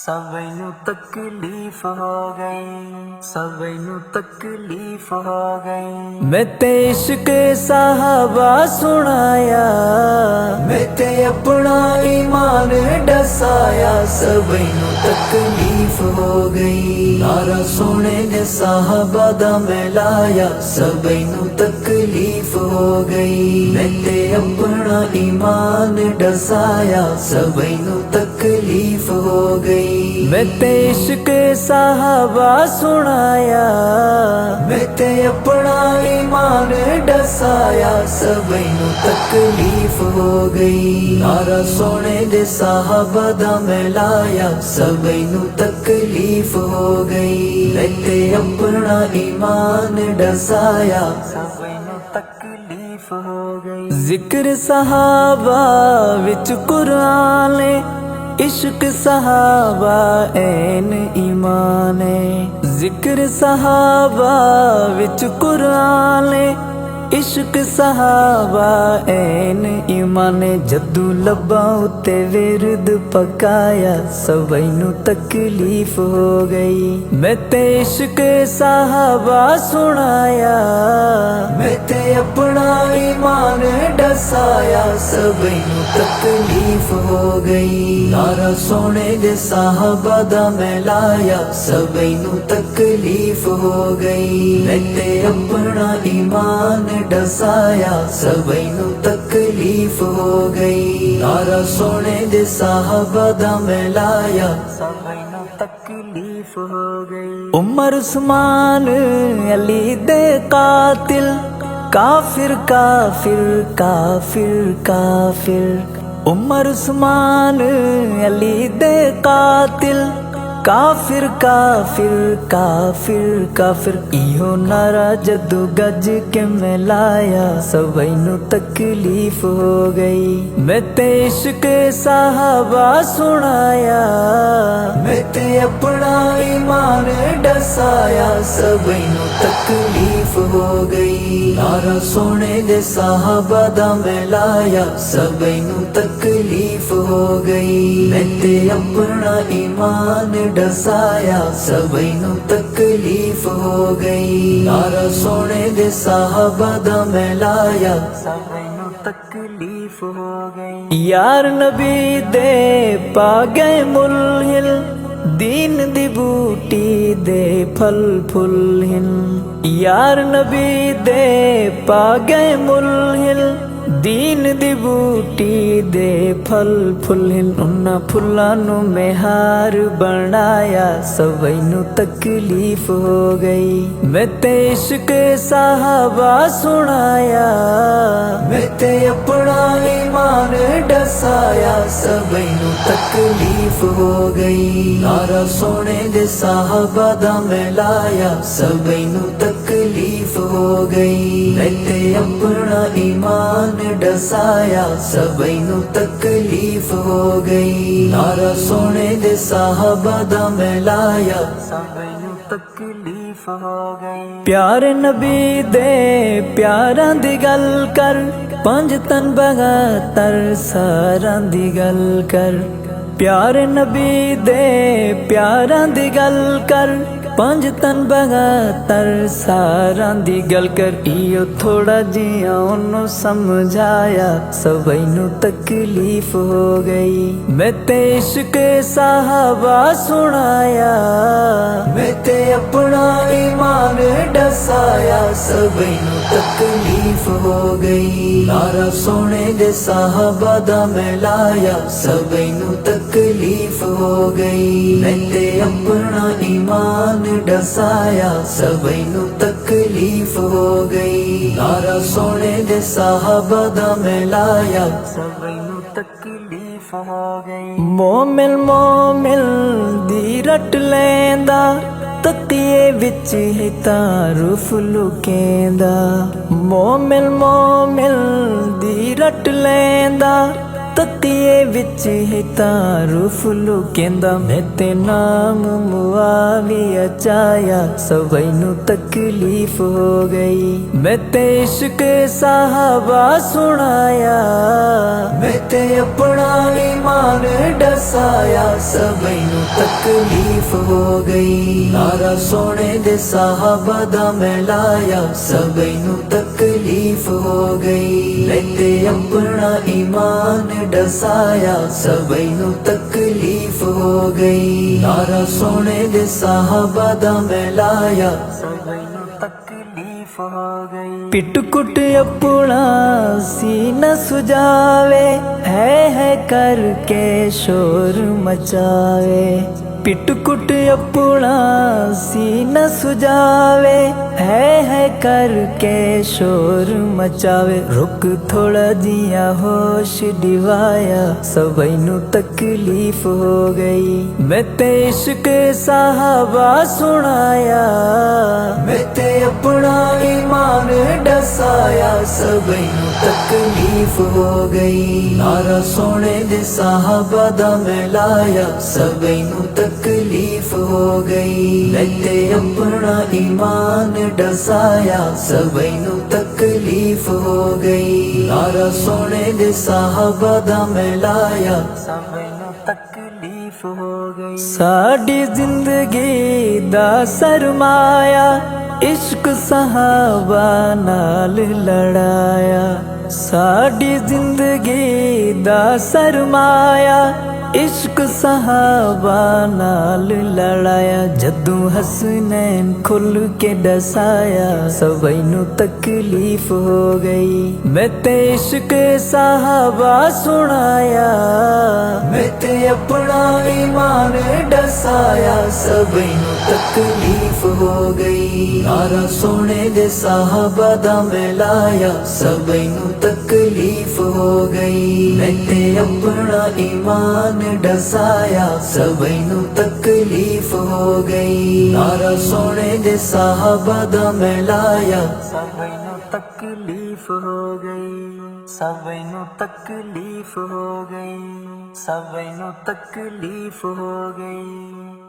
सबैनु तकलीफ हो गई, सबैनु तकलीफ हो गई। मैं ते इश्क साहबा सुनाया, मैं ते अपना ईमान डसाया। सबैनु तकलीफ हो गई, नारा सोने दे साहबा दा मैं लाया। सबैनु तकलीफ हो गई, मैं ते अपना ईमान डसाया। सबैनु तकलीफ हो गई। मैं ते इश्क साहबा सुनाया, मैं ते अपना ईमान डसाया। सबैनु तकलीफ हो गई, नारा सोने दे साहबा दा मैं लाया। सबैनु तकलीफ हो गई, मैं ते अपना ईमान डसाया। सबैनु तकलीफ हो गई। जिक्र सहाबा विच कुरान, इश्क सहाबा ऐन ईमाने। जिक्र सहाबा विच कुरान, इश्क सहाबा ऐन ईमाने। जदू लब्बा उत्ते विरद पकाया, सबैनु तकलीफ हो गई। मैं ते इश्क सहाबा सुनाया, मैं ते अपना ईमान डसाया। सबैनु तकलीफ हो गई, नारा सोने दे साहबा दा मैं लाया। सबैनु तकलीफ हो गई, मैं ते अपना ईमान डसाया। सबैनु तकलीफ हो गई, नारा सोने दे साहबा दा मैं लाया। सबैनु तकलीफ हो गई। उमर उस्मान अली दे कातिल, काफिर काफिर काफिर काफिर। उमर उस्मान अली दे कातिल, काफिर काफिर काफिर काफिर। इहो नारा जदू गज के मैं लाया। सबैनु तकलीफ हो गई, मैं ते इश्क साहबा सुनाया, मैं ते अपना ईमान डसाया। सबैनु तकलीफ हो गई, नारा सोने दे साहबा दा मैं लाया। सबैनु तकलीफ हो गई, मैं ते अपना ईमान डसाया। सबैनु तकलीफ हो गई, नारा सोने दे साहबा दा मैं लाया। सबैनु तकलीफ हो गई। यार नबी दे पा गए मुल्हिल, दीन दी बूटी दे फल फुल्हिन। यार नबी दे पा गए मुल्हिल, दीन दी बूटी दे फल फुल्हिन। उन्ना फुल्लां नू मैं हार बनाया। सबैनु तकलीफ हो गई, मैं ते इश्क साहबा सुनाया, मैं ते अपना ईमान डसाया। सबैनु तकलीफ हो गई, नारा सोने दे साहबा दा मैं लाया। सबैनु तकलीफ हो गई, मैं ते अपना ईमान डसाया। सबैनु तकलीफ हो गई, नारा सोने दे साहबा दा मैं लाया। सबैनु तकलीफ हो गई। प्यारे नबी दे प्यारां दी गल कर, पंज तन बगातर सारां दी गल कर। प्यारे नबी दे प्यारां दी गल कर, पंज तन बगातर सारां दी गल कर। इयो थोड़ा जिया ओनू समझाया। सबैनु तकलीफ हो गई, मैं ते इश्क साहबा सुनाया, मैं ते अपना ईमान डसाया। सबैनु तकलीफ हो गई, नारा सोने दे साहबा दा मैं लाया। सबैनु तकलीफ हो गई, मैं ते अपना ईमान डसाया। सबैनु तकलीफ हो गई, नारा सोने दे साहबा दा मैं लाया। सबैनु तकलीफ हो गई। मोमिन मोमिन दी रट लैंदा, तकिए विच है तारुफ लुकेंदा। मोमिन मोमिन दी रट लैंदा, तकिए विच ही तारूफ लुकेंदा मैं ते नाम मुआविया चाया सबई नू तकलीफ हो गई मैं ते इश्क साहबा सुनाया मैं ते अपना ईमान डसाया सबई नू तकलीफ हो गई नारा सोने दे साहबा दा मैं लाया सबई नू तकलीफ हो गई मैं ते अपना ईमान डसाया सबई नू तकलीफ हो गई नारा सोने दे साहबा दा मैं लाया सबई नू तकलीफ हो गई पिट कुट अपना सीना सुजावे है करके शोर मचावे पिट कुट अपना सीना सुजावे है करके शोर मचावे रुक थोड़ा जिया होश दिवाया सबई नू तकलीफ हो गई मैं ते इश्क साहबा सुनाया मैं ते अपना ईमान डसाया सबई नू तकलीफ हो गई नारा सोने दे साहबा दा मैं लाया सबई नू तकलीफ हो गई मैं ते अपना ईमान डसाया सबई नू तकलीफ हो गई नारा सोने दे साहबा दा मैं लाया सबई नू तकलीफ हो गई साडी जिंदगी दा सरमाया इश्क साहबा नाल लड़ाया साडी जिंदगी दा सरमाया इश्क साहबा नाल लड़ाया जदू हसनैन खुल के डसाया सबई नू तकलीफ हो गई मैं ते इश्क साहबा सुनाया मैं ते अपना ईमान डसाया सबई नू तकलीफ हो गई नारा सोने दे साहबा दा मैं लाया सबई नू तकलीफ हो गई मैं ते अपना ईमान डसाया सबई नू तकलीफ हो गई नारा सोने दे साहबा दा मैं लाया सबई नू तकलीफ हो गई सबई नू तकलीफ हो गई सबई नू तकलीफ हो गई।